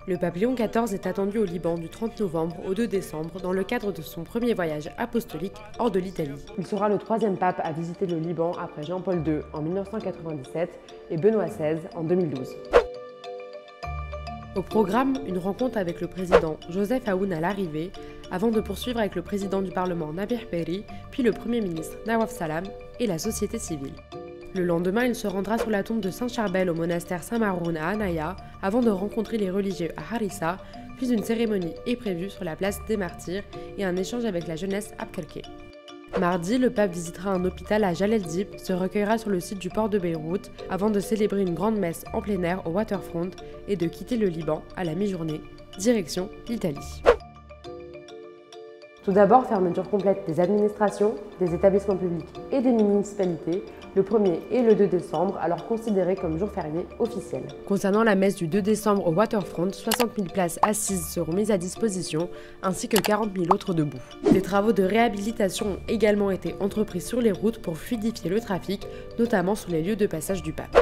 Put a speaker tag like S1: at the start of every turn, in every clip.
S1: Le pape Léon XIV est attendu au Liban du 30 novembre au 2 décembre dans le cadre de son premier voyage apostolique hors de l'Italie. Il sera le troisième pape à visiter le Liban après Jean-Paul II en 1997 et Benoît XVI en 2012. Au programme, une rencontre avec le président Joseph Aoun à l'arrivée, avant de poursuivre avec le président du Parlement Nabih Berri, puis le Premier ministre Nawaf Salam et la société civile. Le lendemain, il se rendra sur la tombe de Saint-Charbel au monastère Saint-Maroun à Anaya, avant de rencontrer les religieux à Harissa, puis une cérémonie est prévue sur la place des Martyrs et un échange avec la jeunesse Abkelké. Mardi, le pape visitera un hôpital à Jalel Dib, se recueillera sur le site du port de Beyrouth avant de célébrer une grande messe en plein air au waterfront et de quitter le Liban à la mi-journée, direction l'Italie. Tout d'abord, fermeture complète des administrations, des établissements publics et des municipalités le 1er et le 2 décembre, alors considérés comme jours fériés officiels. Concernant la messe du 2 décembre au waterfront, 60 000 places assises seront mises à disposition, ainsi que 40 000 autres debout. Des travaux de réhabilitation ont également été entrepris sur les routes pour fluidifier le trafic, notamment sur les lieux de passage du pape.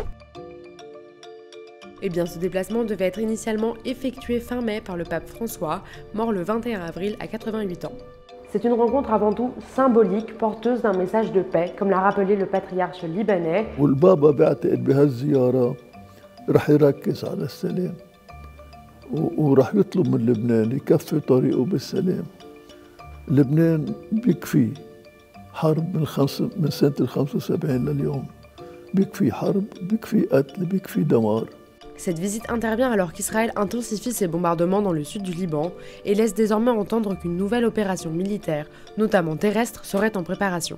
S1: Eh bien, ce déplacement devait être initialement effectué fin mai par le pape François, mort le 21 avril à 88 ans. C'est une rencontre avant tout symbolique, porteuse d'un message de paix, comme l'a rappelé le patriarche libanais.
S2: والبابا بيعتقد بهالزيارة رح يركز على السلام ورح يطلب من لبنان يكفي طريقه بالسلام. لبنان بيكفي حرب من سنة 75 لليوم. بيكفي حرب، بيكفي قتل، بيكفي دمار.
S1: Cette visite intervient alors qu'Israël intensifie ses bombardements dans le sud du Liban et laisse désormais entendre qu'une nouvelle opération militaire, notamment terrestre, serait en préparation.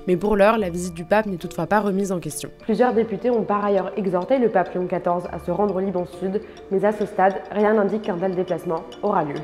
S1: Mais pour l'heure, la visite du pape n'est toutefois pas remise en question. Plusieurs députés ont par ailleurs exhorté le pape Léon XIV à se rendre au Liban Sud, mais à ce stade, rien n'indique qu'un tel déplacement aura lieu.